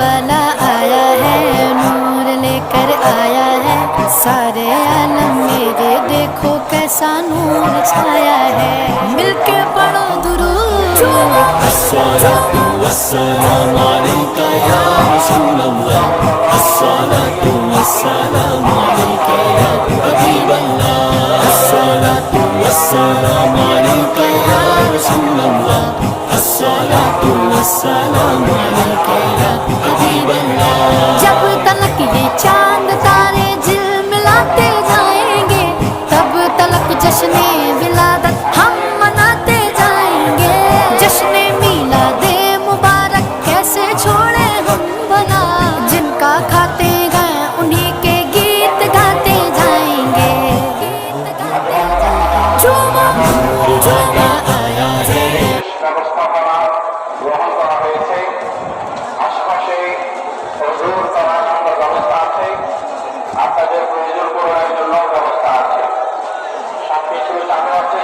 वाला आया है, नूर लेकर आया है, सारे आलम मेरे देखो कैसा नूर छाया है। मिलके पढ़ो दुरूद, अस्सलातु वस्सलामु अलैका या रसूलल्लाह, अस्सलातु वस्सलामु अलैका या हबीबल्लाह, अस्सलातु वस्सलामु अलैका या रसूलल्लाह, अस्सलातु वस्सलामु अलैका या हबीबल्लाह। जब तलक ये चांद तारे झिलमिलाते जाएंगे, तब तलक जश्ने विलादत हम मनाते जाएंगे। जश्ने मिलादे मुबारक कैसे छोड़े हम बना, जिनका खाते गए उन्हीं के गीत गाते जाएंगे। झूमो झूमो आया है। ব্যবস্থাপনা গ্রহণ করা হয়েছে। আশপাশে হুজুর করার সুন্দর ব্যবস্থা আছে, আপনাদের প্রয়োজন পূরণের জন্য ব্যবস্থা আছে। সবকিছু চালু আছে।